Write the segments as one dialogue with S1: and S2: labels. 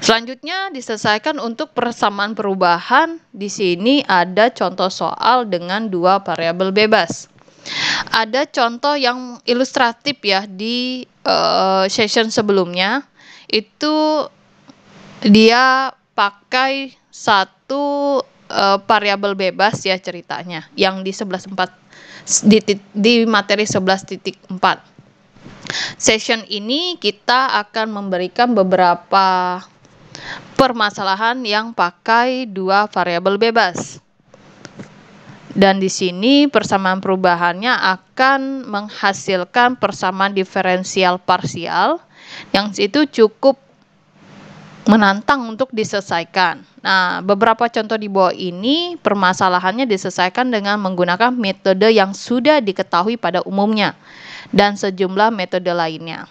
S1: Selanjutnya diselesaikan untuk persamaan perubahan. Di sini ada contoh soal dengan dua variabel bebas. Ada contoh yang ilustratif ya di session sebelumnya. Itu dia pakai satu variabel bebas ya ceritanya yang di 11.4 di materi 11.4. Session ini kita akan memberikan beberapa permasalahan yang pakai dua variabel bebas. Dan di sini persamaan perubahannya akan menghasilkan persamaan diferensial parsial yang itu cukup menantang untuk diselesaikan. Nah, beberapa contoh di bawah ini permasalahannya diselesaikan dengan menggunakan metode yang sudah diketahui pada umumnya dan sejumlah metode lainnya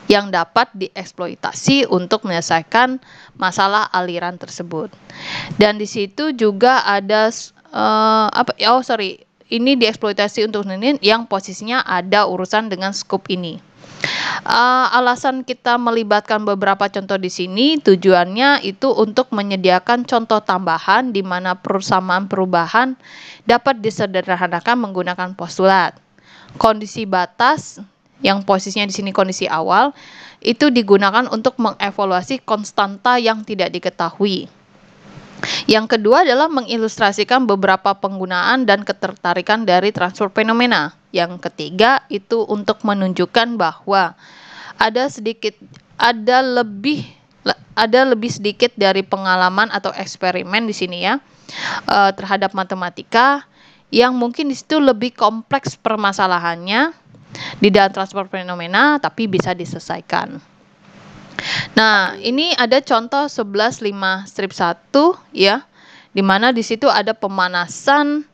S1: yang dapat dieksploitasi untuk menyelesaikan masalah aliran tersebut. Dan di situ juga ada ini dieksploitasi untuk ini yang posisinya ada urusan dengan scope ini. Alasan kita melibatkan beberapa contoh di sini tujuannya itu untuk menyediakan contoh tambahan di mana persamaan perubahan dapat disederhanakan menggunakan postulat. Kondisi batas yang posisinya di sini kondisi awal itu digunakan untuk mengevaluasi konstanta yang tidak diketahui. Yang kedua adalah mengilustrasikan beberapa penggunaan dan ketertarikan dari transfer fenomena. Yang ketiga itu untuk menunjukkan bahwa ada lebih sedikit dari pengalaman atau eksperimen di sini ya terhadap matematika yang mungkin di situ lebih kompleks permasalahannya di dalam transfer fenomena tapi bisa diselesaikan. Nah, ini ada contoh 11.5 strip 1 ya, di mana di situ ada pemanasan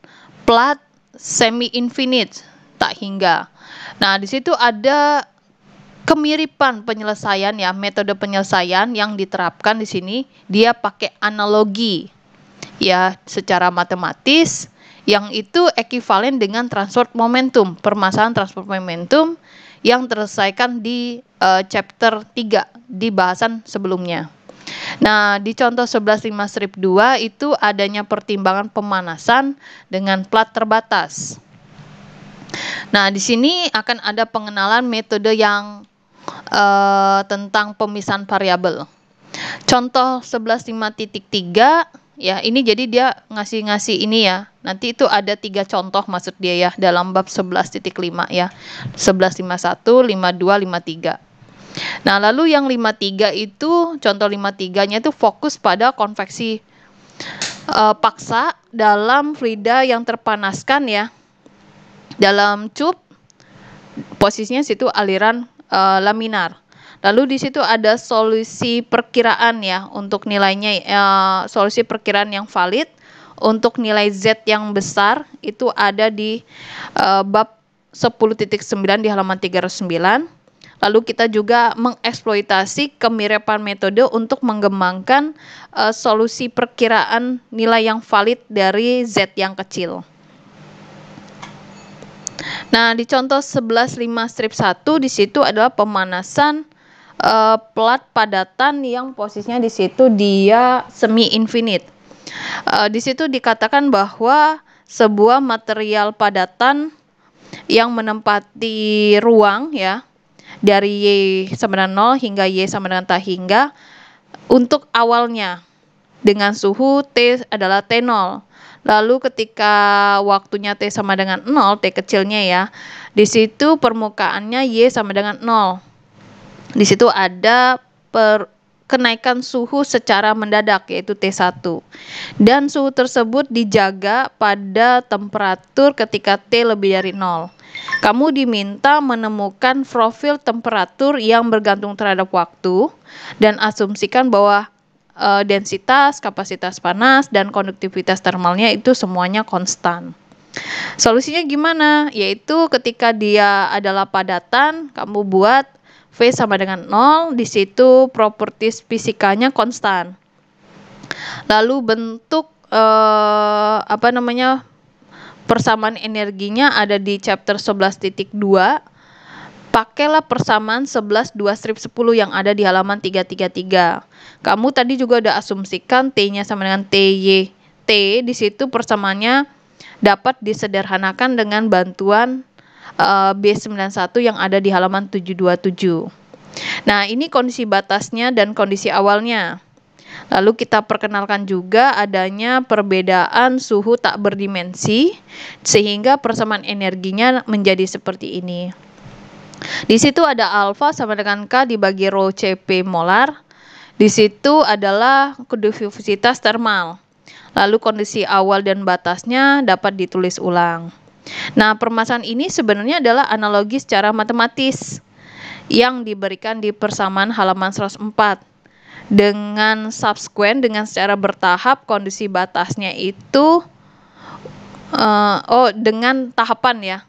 S1: plat semi infinite tak hingga. Nah, di situ ada kemiripan penyelesaian ya, metode penyelesaian yang diterapkan di sini dia pakai analogi ya secara matematis yang itu ekivalen dengan transfer momentum, permasalahan transfer momentum yang terselesaikan di chapter 3 di bahasan sebelumnya. Nah, di contoh 11.5 strip 2 itu adanya pertimbangan pemanasan dengan plat terbatas. Nah, di sini akan ada pengenalan metode yang tentang pemisahan variabel. Contoh 11.5.3 ya, ini jadi dia ngasih ini ya. Nanti itu ada 3 contoh maksud dia ya dalam bab 11.5 ya. 11.51, 52, 53. Nah, lalu yang 53 itu contoh 53-nya itu fokus pada konveksi paksa dalam fluida yang terpanaskan ya. Dalam cup posisinya situ aliran laminar. Lalu di situ ada solusi perkiraan ya untuk nilainya solusi perkiraan yang valid untuk nilai Z yang besar itu ada di bab 10.9 di halaman 309. Lalu kita juga mengeksploitasi kemiripan metode untuk mengembangkan solusi perkiraan nilai yang valid dari Z yang kecil. Nah, di contoh 11.5 strip 1 di situ adalah pemanasan plat padatan yang posisinya di situ dia semi infinite. Di situ dikatakan bahwa sebuah material padatan yang menempati ruang ya dari Y sama dengan 0 hingga Y sama dengan tak hingga untuk awalnya dengan suhu T adalah T0. Lalu ketika waktunya T sama dengan 0, T kecilnya ya, di situ permukaannya Y sama dengan 0. Di situ ada kenaikan suhu secara mendadak yaitu T1. Dan suhu tersebut dijaga pada temperatur ketika T lebih dari 0. Kamu diminta menemukan profil temperatur yang bergantung terhadap waktu dan asumsikan bahwa densitas, kapasitas panas, dan konduktivitas termalnya itu semuanya konstan. Solusinya gimana? Yaitu ketika dia adalah padatan, kamu buat V sama dengan 0, di situ properties fisikanya konstan. Lalu bentuk persamaan energinya ada di chapter 11.2 pakailah persamaan 11 2 strip 10 yang ada di halaman 333. Kamu tadi juga udah asumsikan T-nya sama dengan TY. T di situ persamaannya dapat disederhanakan dengan bantuan B91 yang ada di halaman 727. Nah, ini kondisi batasnya dan kondisi awalnya. Lalu kita perkenalkan juga adanya perbedaan suhu tak berdimensi sehingga persamaan energinya menjadi seperti ini. Di situ ada alfa sama dengan K dibagi rho Cp molar. Di situ adalah kondusivitas termal. Lalu kondisi awal dan batasnya dapat ditulis ulang. Nah, permasalahan ini sebenarnya adalah analogi secara matematis yang diberikan di persamaan halaman 104. Dengan subsequent, dengan secara bertahap kondisi batasnya itu dengan tahapan ya,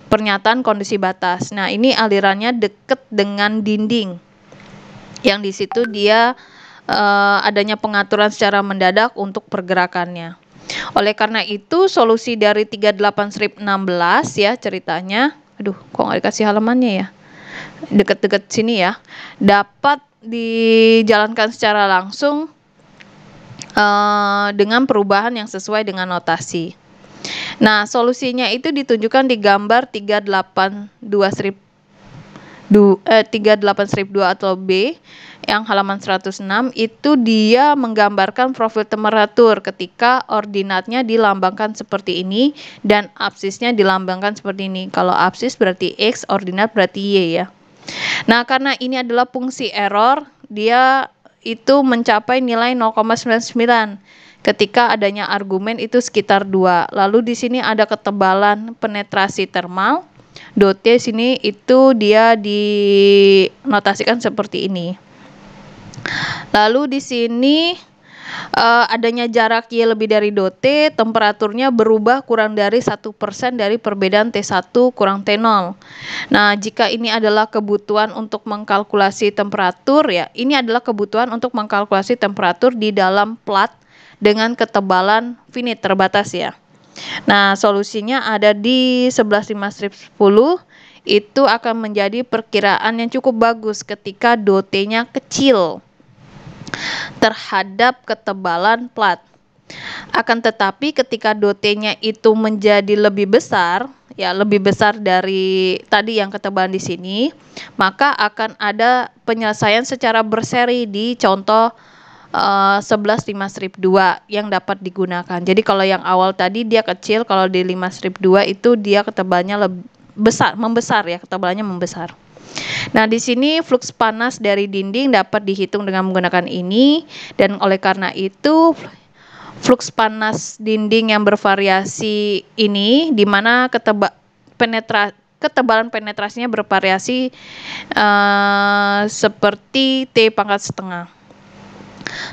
S1: pernyataan kondisi batas. Nah, ini alirannya dekat dengan dinding yang di situ dia adanya pengaturan secara mendadak untuk pergerakannya. Oleh karena itu solusi dari 38/16 ya ceritanya, aduh kok nggak dikasih halamannya ya, deket-deket sini ya, dapat dijalankan secara langsung dengan perubahan yang sesuai dengan notasi. Nah, solusinya itu ditunjukkan di gambar 38/2 atau B yang halaman 106. Itu dia menggambarkan profil temperatur ketika ordinatnya dilambangkan seperti ini dan absisnya dilambangkan seperti ini. Kalau absis berarti X, ordinat berarti Y ya. Nah, karena ini adalah fungsi error, dia itu mencapai nilai 0,99 ketika adanya argumen itu sekitar 2. Lalu di sini ada ketebalan penetrasi termal. Dot T sini itu dia dinotasikan seperti ini. Lalu di sini adanya jarak Y lebih dari dot T, temperaturnya berubah kurang dari 1% dari perbedaan T1 kurang T0. Nah, jika ini adalah kebutuhan untuk mengkalkulasi temperatur ya, ini adalah kebutuhan untuk mengkalkulasi temperatur di dalam plat dengan ketebalan finite terbatas ya. Nah, solusinya ada di 11/5/10. Itu akan menjadi perkiraan yang cukup bagus ketika dot T-nya kecil terhadap ketebalan plat. Akan tetapi ketika dot T-nya itu menjadi lebih besar, ya lebih besar dari tadi yang ketebalan di sini, maka akan ada penyelesaian secara berseri di contoh 11/5/2 yang dapat digunakan. Jadi kalau yang awal tadi dia kecil, kalau di 5/2 itu dia ketebalnya lebih besar, membesar ya, ketebalannya membesar. Nah, di sini fluks panas dari dinding dapat dihitung dengan menggunakan ini, dan oleh karena itu fluks panas dinding yang bervariasi ini, di mana ketebalan penetrasinya bervariasi seperti T pangkat setengah.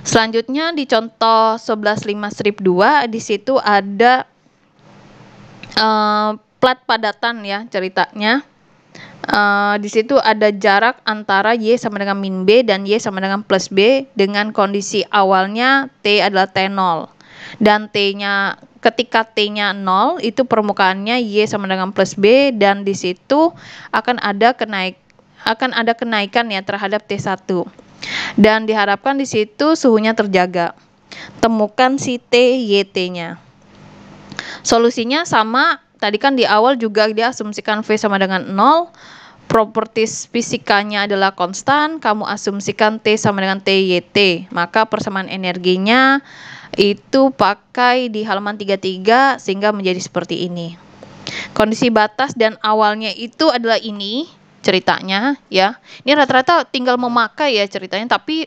S1: Selanjutnya di contoh 11/5/2 di situ ada plat padatan ya ceritanya. Di situ ada jarak antara Y sama dengan min B dan Y sama dengan plus B dengan kondisi awalnya T adalah T0 dan T-nya ketika T-nya 0 itu permukaannya Y sama dengan plus B dan di situ akan ada kenaikan ya terhadap T1 dan diharapkan di situ suhunya terjaga. Temukan si T YT-nya. Solusinya sama, tadi kan di awal juga dia asumsikan V sama dengan 0. Properties fisikanya adalah konstan, kamu asumsikan T sama dengan TYT, maka persamaan energinya itu pakai di halaman 33 sehingga menjadi seperti ini. Kondisi batas dan awalnya itu adalah ini ceritanya ya. Ini rata-rata tinggal memakai ya ceritanya, tapi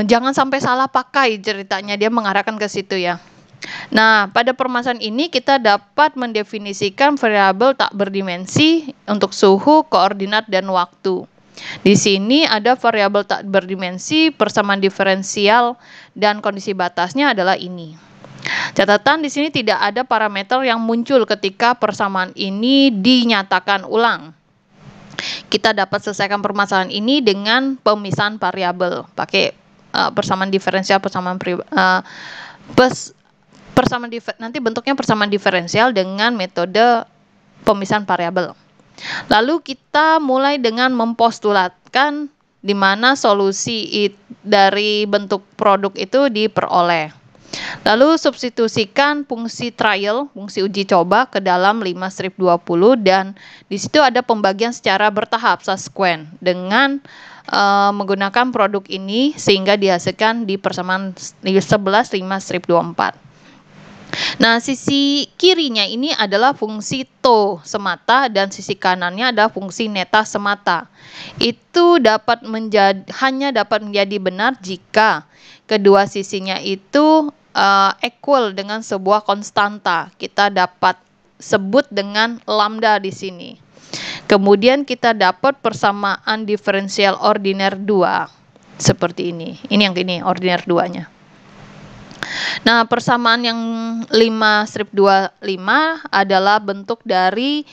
S1: jangan sampai salah pakai ceritanya, dia mengarahkan ke situ ya. Nah, pada permasalahan ini kita dapat mendefinisikan variabel tak berdimensi untuk suhu, koordinat, dan waktu. Di sini ada variabel tak berdimensi, persamaan diferensial, dan kondisi batasnya adalah ini. Catatan di sini tidak ada parameter yang muncul ketika persamaan ini dinyatakan ulang. Kita dapat selesaikan permasalahan ini dengan pemisahan variabel, pakai persamaan diferensial, nanti bentuknya persamaan diferensial dengan metode pemisahan variabel. Lalu kita mulai dengan mempostulatkan di mana solusi dari bentuk produk itu diperoleh. Lalu substitusikan fungsi trial, fungsi uji coba ke dalam 5-20 dan di situ ada pembagian secara bertahap subsequent dengan menggunakan produk ini sehingga dihasilkan di persamaan 11-5-24. Nah, sisi kirinya ini adalah fungsi to semata dan sisi kanannya adalah fungsi neta semata. Itu hanya dapat menjadi benar jika kedua sisinya itu equal dengan sebuah konstanta. Kita dapat sebut dengan lambda di sini. Kemudian kita dapat persamaan diferensial ordiner 2 seperti ini. Ini yang ini ordiner 2-nya. Nah, persamaan yang 5-25 adalah bentuk dari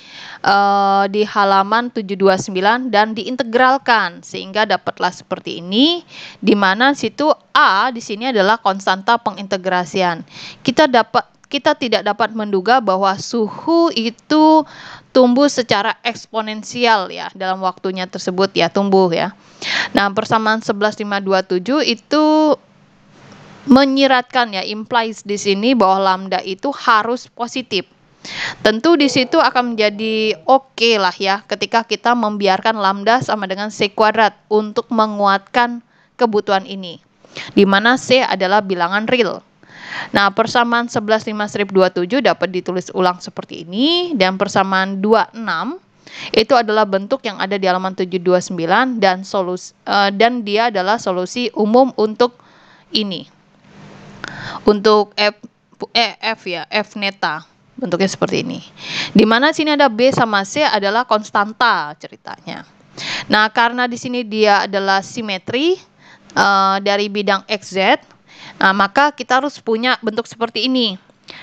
S1: di halaman 729 dan diintegralkan sehingga dapatlah seperti ini, di mana situ A di sini adalah konstanta pengintegrasian. Kita tidak dapat menduga bahwa suhu itu tumbuh secara eksponensial ya dalam waktunya tersebut ya, tumbuh ya. Nah, persamaan 11-5-27 itu menyiratkan ya, implies di sini bahwa lambda itu harus positif. Tentu di situ akan menjadi oke lah ya ketika kita membiarkan lambda sama dengan C kuadrat untuk menguatkan kebutuhan ini, di mana C adalah bilangan real. Nah, persamaan 11-5-27 dapat ditulis ulang seperti ini, dan persamaan 26 itu adalah bentuk yang ada di halaman 729 dan dia adalah solusi umum untuk ini. Untuk F ya, F neta bentuknya seperti ini. Di mana sini ada B sama C adalah konstanta ceritanya. Nah, karena di sini dia adalah simetri dari bidang XZ, maka kita harus punya bentuk seperti ini.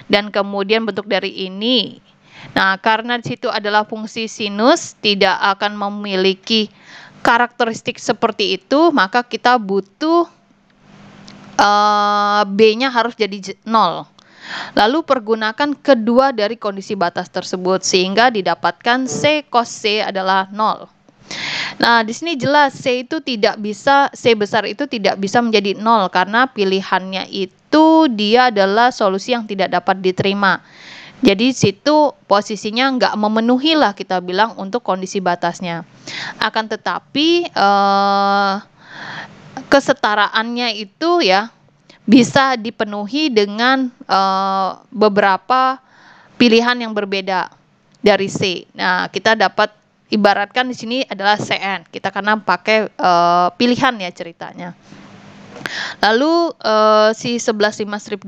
S1: Dan kemudian bentuk dari ini. Nah, karena di situ adalah fungsi sinus tidak akan memiliki karakteristik seperti itu, maka kita butuh B-nya harus jadi 0. Lalu pergunakan kedua dari kondisi batas tersebut sehingga didapatkan C cos C adalah 0. Nah, di sini jelas C besar itu tidak bisa menjadi 0 karena pilihannya itu dia adalah solusi yang tidak dapat diterima. Jadi situ posisinya nggak memenuhi lah kita bilang untuk kondisi batasnya. Akan tetapi kesetaraannya itu ya bisa dipenuhi dengan beberapa pilihan yang berbeda dari C. Nah, kita dapat ibaratkan di sini adalah CN. Kita karena pakai pilihan ya ceritanya. Lalu si 11-5-20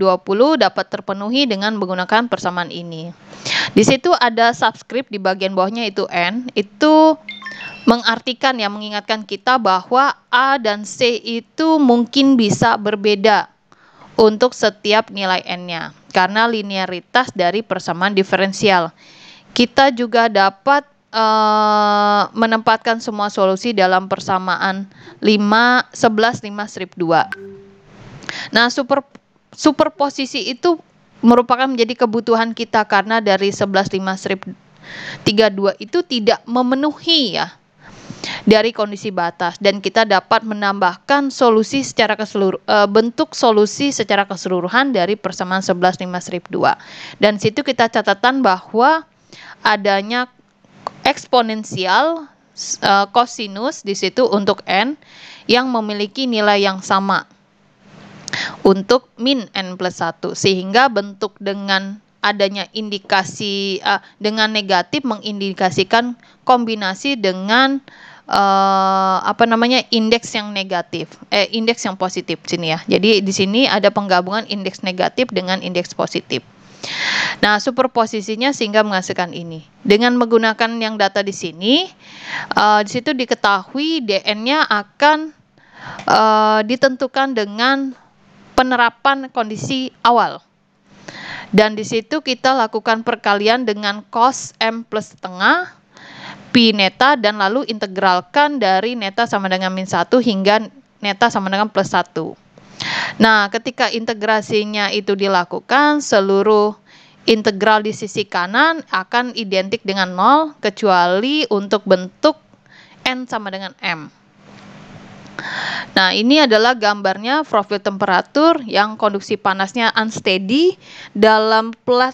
S1: dapat terpenuhi dengan menggunakan persamaan ini. Di situ ada subscript di bagian bawahnya itu N. Itu mengartikan ya, mengingatkan kita bahwa A dan C itu mungkin bisa berbeda untuk setiap nilai N-nya karena linearitas dari persamaan diferensial. Kita juga dapat menempatkan semua solusi dalam persamaan 11-5-2. Nah, superposisi itu merupakan menjadi kebutuhan kita karena dari 11-5-32 itu tidak memenuhi ya dari kondisi batas, dan kita dapat menambahkan solusi secara bentuk solusi secara keseluruhan dari persamaan 11-5-2. Dan situ kita catatan bahwa adanya eksponensial kosinus di situ untuk N yang memiliki nilai yang sama untuk min N plus 1, sehingga bentuk dengan adanya indikasi dengan negatif mengindikasikan kombinasi dengan indeks yang negatif, indeks yang positif sini ya. Jadi di sini ada penggabungan indeks negatif dengan indeks positif. Nah, superposisinya sehingga menghasilkan ini. Dengan menggunakan yang data di sini, di situ diketahui DN-nya akan ditentukan dengan penerapan kondisi awal. Dan di situ kita lakukan perkalian dengan cos M plus setengah pi neta dan lalu integralkan dari neta sama dengan min 1 hingga neta sama dengan plus 1. Nah, ketika integrasinya itu dilakukan, seluruh integral di sisi kanan akan identik dengan 0 kecuali untuk bentuk N sama dengan M. Nah, ini adalah gambarnya profil temperatur yang konduksi panasnya unsteady dalam plat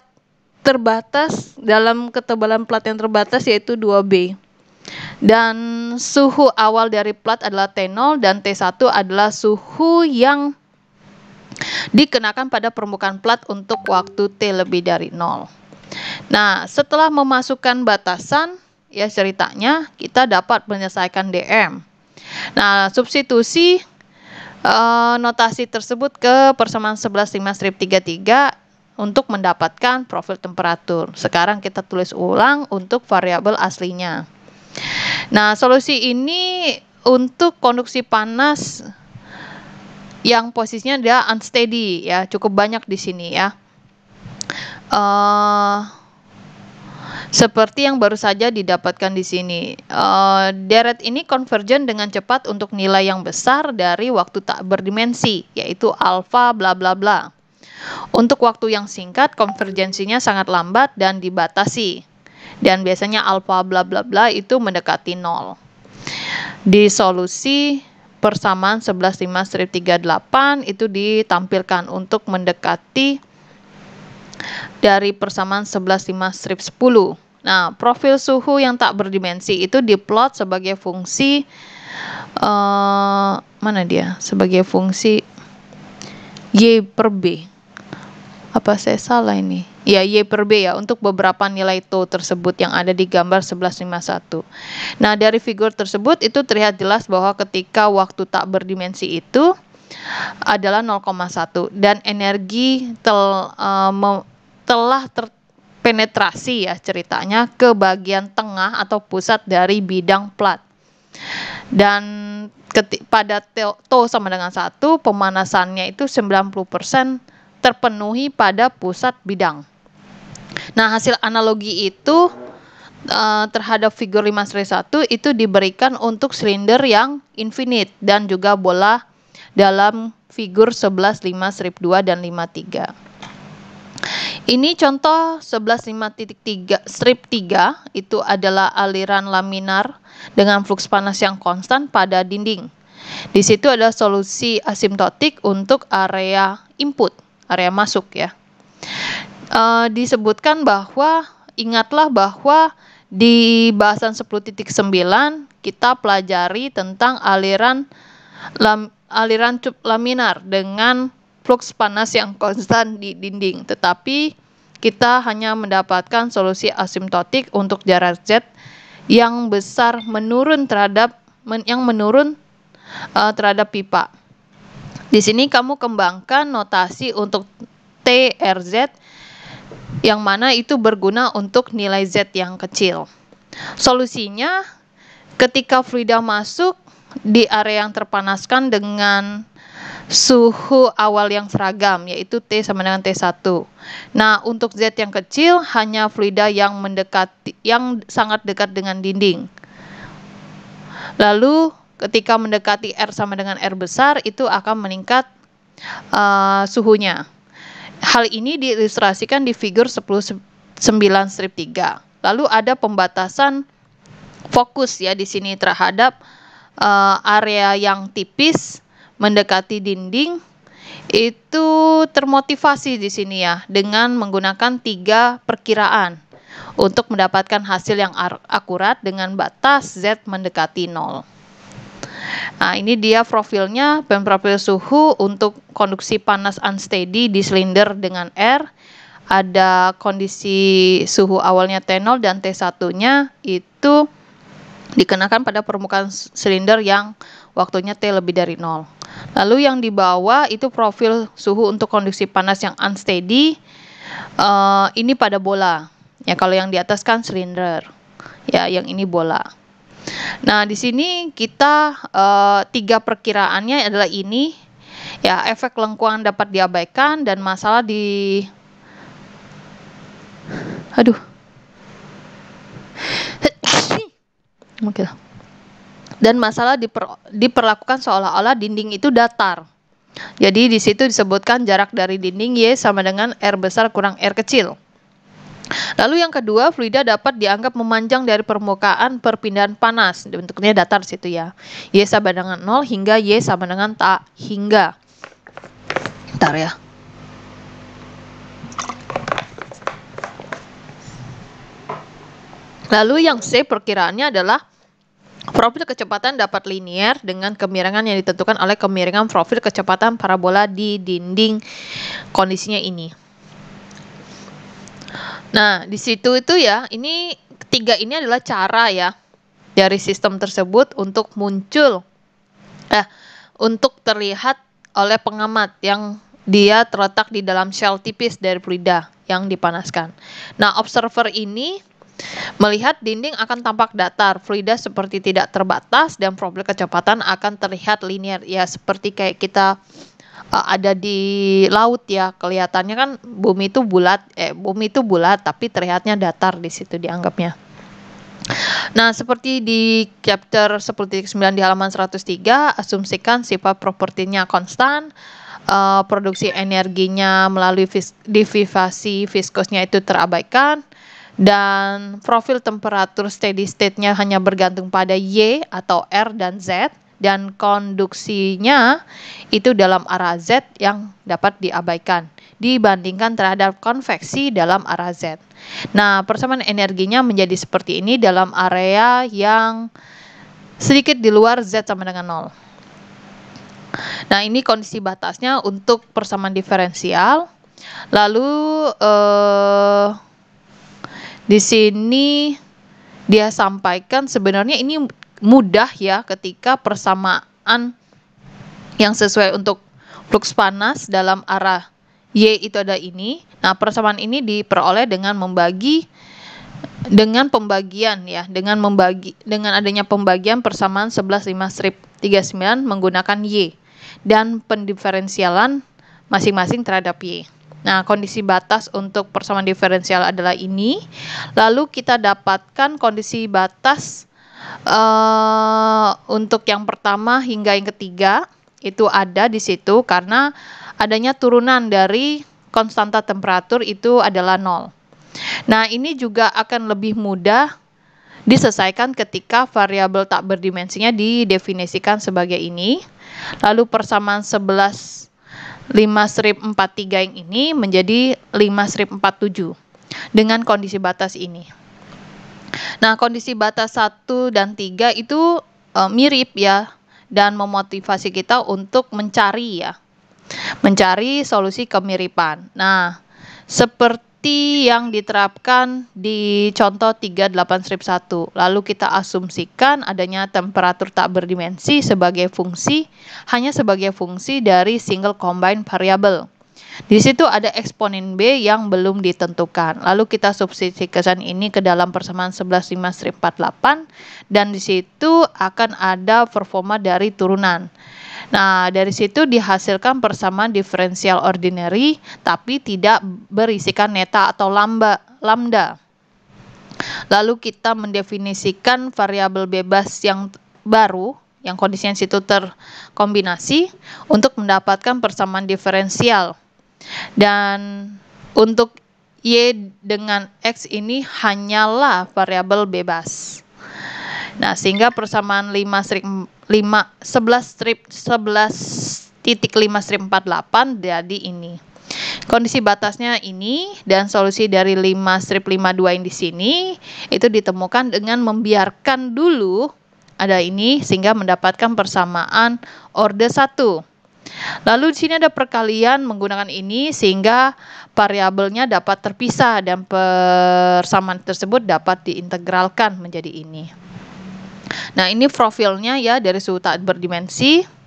S1: terbatas, dalam ketebalan plat yang terbatas yaitu 2B. Dan suhu awal dari plat adalah T0 dan T1 adalah suhu yang dikenakan pada permukaan plat untuk waktu T lebih dari 0. Nah, setelah memasukkan batasan, ya ceritanya kita dapat menyelesaikan DM. Nah, substitusi notasi tersebut ke persamaan 11,5-33 untuk mendapatkan profil temperatur. Sekarang kita tulis ulang untuk variabel aslinya. Nah, solusi ini untuk konduksi panas yang posisinya dia unsteady ya, cukup banyak di sini ya. Seperti yang baru saja didapatkan di sini. Deret ini konvergen dengan cepat untuk nilai yang besar dari waktu tak berdimensi, yaitu alfa bla bla bla. Untuk waktu yang singkat, konvergensinya sangat lambat dan dibatasi. Dan biasanya alfa bla bla bla itu mendekati 0. Di solusi persamaan 11,5-38 itu ditampilkan untuk mendekati dari persamaan 11,5-10. Nah, profil suhu yang tak berdimensi itu diplot sebagai fungsi mana dia? Sebagai fungsi Y per B. Apa saya salah ini? Ya, Y per B ya, untuk beberapa nilai tau tersebut yang ada di gambar 11,51. Nah, dari figur tersebut itu terlihat jelas bahwa ketika waktu tak berdimensi itu adalah 0,1 dan energi telah terpenetrasi ya ceritanya ke bagian tengah atau pusat dari bidang plat. Dan pada tau sama dengan 1, pemanasannya itu 90% terpenuhi pada pusat bidang. Nah, hasil analogi itu terhadap figur 5/1 itu diberikan untuk silinder yang infinite dan juga bola dalam figur 11,5-2 dan 5,3. Ini contoh 11,5.3 itu adalah aliran laminar dengan fluks panas yang konstan pada dinding. Di situ ada solusi asimptotik untuk area input, area masuk ya. Disebutkan bahwa, ingatlah bahwa di bahasan 10.9 kita pelajari tentang aliran cup laminar dengan fluks panas yang konstan di dinding, tetapi kita hanya mendapatkan solusi asimptotik untuk jarak Z yang besar menurun terhadap pipa. Di sini kamu kembangkan notasi untuk TRZ yang mana itu berguna untuk nilai Z yang kecil. Solusinya ketika fluida masuk di area yang terpanaskan dengan suhu awal yang seragam, yaitu T sama dengan T1. Nah, untuk Z yang kecil hanya fluida yang sangat dekat dengan dinding. Lalu ketika mendekati R sama dengan R besar itu akan meningkat suhunya. Hal ini diilustrasikan di figur 10.9-3. Lalu ada pembatasan fokus ya di sini terhadap area yang tipis mendekati dinding itu termotivasi di sini ya dengan menggunakan 3 perkiraan untuk mendapatkan hasil yang akurat dengan batas Z mendekati 0. Nah, ini dia profilnya, profil suhu untuk konduksi panas unsteady di silinder dengan R. Ada kondisi suhu awalnya T0 dan T1-nya itu dikenakan pada permukaan silinder yang waktunya T lebih dari 0. Lalu yang di bawah itu profil suhu untuk konduksi panas yang unsteady. Ini pada bola. Ya, kalau yang di atas kan silinder. Ya, yang ini bola. Nah, di sini kita 3 perkiraannya adalah ini. Ya, efek lengkuang dapat diabaikan dan masalah di Dan masalah diperlakukan seolah-olah dinding itu datar. Jadi di situ disebutkan jarak dari dinding Y sama dengan R besar kurang R kecil. Lalu yang kedua, fluida dapat dianggap memanjang dari permukaan perpindahan panas. Bentuknya datar situ ya. Y sama dengan 0 hingga Y sama dengan tak hingga. Bentar ya. Lalu yang C perkiraannya adalah profil kecepatan dapat linier dengan kemiringan yang ditentukan oleh kemiringan profil kecepatan parabola di dinding kondisinya ini. Nah, di situ itu ya, ini ketiga ini adalah cara ya dari sistem tersebut untuk untuk terlihat oleh pengamat yang dia terletak di dalam shell tipis dari fluida yang dipanaskan. Nah, observer ini melihat dinding akan tampak datar, fluida seperti tidak terbatas, dan profil kecepatan akan terlihat linier. Ya, seperti kayak kita ada di laut ya, kelihatannya kan bumi itu bulat, tapi terlihatnya datar di situ dianggapnya. Nah, seperti di chapter 10.9 di halaman 103, asumsikan sifat propertinya konstan, produksi energinya melalui divivasi viskosnya itu terabaikan, dan profil temperatur steady state-nya hanya bergantung pada Y atau R dan Z, dan konduksinya itu dalam arah Z yang dapat diabaikan dibandingkan terhadap konveksi dalam arah Z. Nah, persamaan energinya menjadi seperti ini dalam area yang sedikit di luar Z sama dengan 0. Nah, ini kondisi batasnya untuk persamaan diferensial. Lalu di sini dia sampaikan sebenarnya ini mudah ya ketika persamaan yang sesuai untuk flux panas dalam arah Y itu ada ini. Nah, persamaan ini diperoleh dengan pembagian dengan adanya pembagian persamaan 11,5/39 menggunakan Y dan pendiferensialan masing-masing terhadap Y. Nah, kondisi batas untuk persamaan diferensial adalah ini. Lalu kita dapatkan kondisi batas untuk yang pertama hingga yang ketiga itu ada di situ karena adanya turunan dari konstanta temperatur itu adalah 0. Nah, ini juga akan lebih mudah diselesaikan ketika variabel tak berdimensinya didefinisikan sebagai ini. Lalu persamaan 11,5/43 yang ini menjadi 5/47 dengan kondisi batas ini. Nah, kondisi batas 1 dan 3 itu mirip ya, dan memotivasi kita untuk mencari solusi kemiripan. Nah, seperti yang diterapkan di contoh 38/1. Lalu kita asumsikan adanya temperatur tak berdimensi hanya sebagai fungsi dari single combined variable. Di situ ada eksponen B yang belum ditentukan. Lalu kita substitusikan ini ke dalam persamaan 11,5/48 dan di situ akan ada performa dari turunan. Nah, dari situ dihasilkan persamaan diferensial ordinary tapi tidak berisikan neta atau lambda. Lalu kita mendefinisikan variabel bebas yang baru, yang kondisinya situ terkombinasi untuk mendapatkan persamaan diferensial. Dan untuk Y dengan X ini hanyalah variabel bebas. Nah, sehingga persamaan 11,5/48 jadi ini. Kondisi batasnya ini dan solusi dari 5/52 yang di sini itu ditemukan dengan membiarkan dulu ada ini sehingga mendapatkan persamaan orde 1. Lalu di sini ada perkalian menggunakan ini sehingga variabelnya dapat terpisah dan persamaan tersebut dapat diintegralkan menjadi ini. Nah, ini profilnya ya dari suhu tak berdimensi.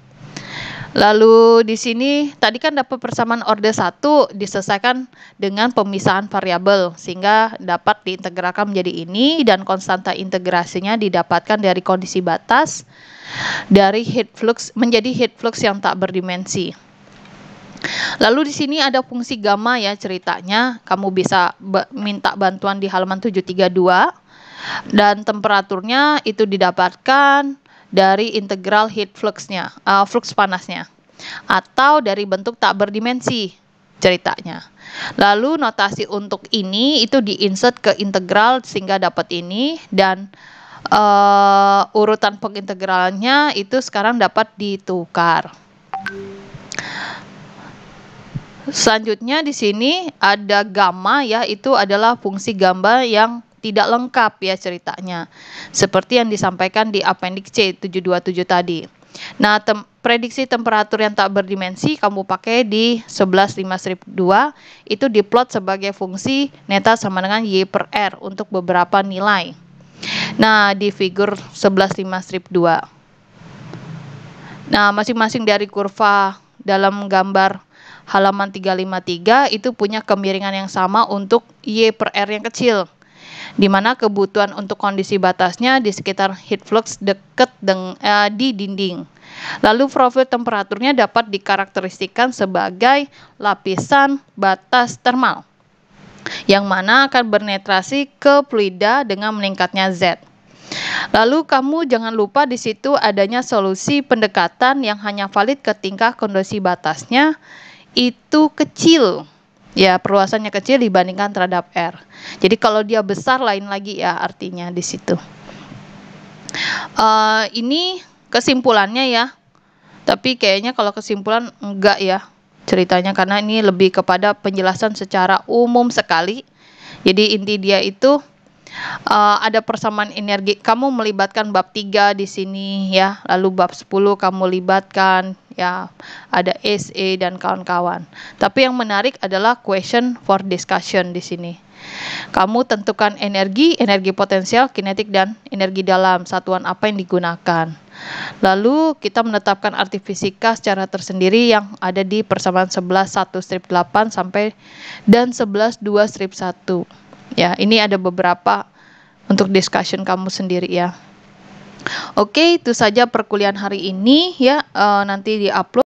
S1: Lalu di sini tadi kan dapat persamaan orde 1 diselesaikan dengan pemisahan variabel sehingga dapat diintegralkan menjadi ini dan konstanta integrasinya didapatkan dari kondisi batas dari heat flux menjadi heat flux yang tak berdimensi. Lalu di sini ada fungsi gamma ya ceritanya, kamu bisa minta bantuan di halaman 732 dan temperaturnya itu didapatkan dari integral heat fluxnya, flux panasnya atau dari bentuk tak berdimensi. ceritanya. Lalu notasi untuk ini itu di-insert ke integral sehingga dapat ini, dan urutan pengintegralnya itu sekarang dapat ditukar. Selanjutnya di sini ada gamma ya, itu adalah fungsi gamma yang tidak lengkap ya ceritanya. Seperti yang disampaikan di appendix C 727 tadi. Nah, prediksi temperatur yang tak berdimensi kamu pakai di 11.5-2 itu diplot sebagai fungsi neta sama dengan Y per R untuk beberapa nilai. Nah, di figur 11.5-2. Nah, masing-masing dari kurva dalam gambar halaman 353 itu punya kemiringan yang sama untuk Y per R yang kecil, di mana kebutuhan untuk kondisi batasnya di sekitar heat flux dekat di dinding. Lalu profil temperaturnya dapat dikarakteristikan sebagai lapisan batas termal, yang mana akan bernetrasi ke fluida dengan meningkatnya Z. Lalu kamu jangan lupa di situ adanya solusi pendekatan yang hanya valid ketika kondisi batasnya itu kecil. Ya, perluasannya kecil dibandingkan terhadap R. Jadi kalau dia besar lain lagi ya artinya di situ. Ini kesimpulannya ya. Tapi kayaknya kalau kesimpulan enggak ya ceritanya, karena ini lebih kepada penjelasan secara umum sekali. Jadi inti dia itu ada persamaan energi. Kamu melibatkan bab 3 di sini ya. Lalu bab 10 kamu libatkan ya, ada SE dan kawan-kawan. Tapi yang menarik adalah question for discussion di sini. Kamu tentukan energi potensial, kinetik, dan energi dalam. Satuan apa yang digunakan. Lalu kita menetapkan arti fisika secara tersendiri yang ada di persamaan 11.1/8 sampai dan 11.2/1. Ya, ini ada beberapa untuk discussion kamu sendiri ya. Oke, itu saja perkuliahan hari ini ya. Nanti di-upload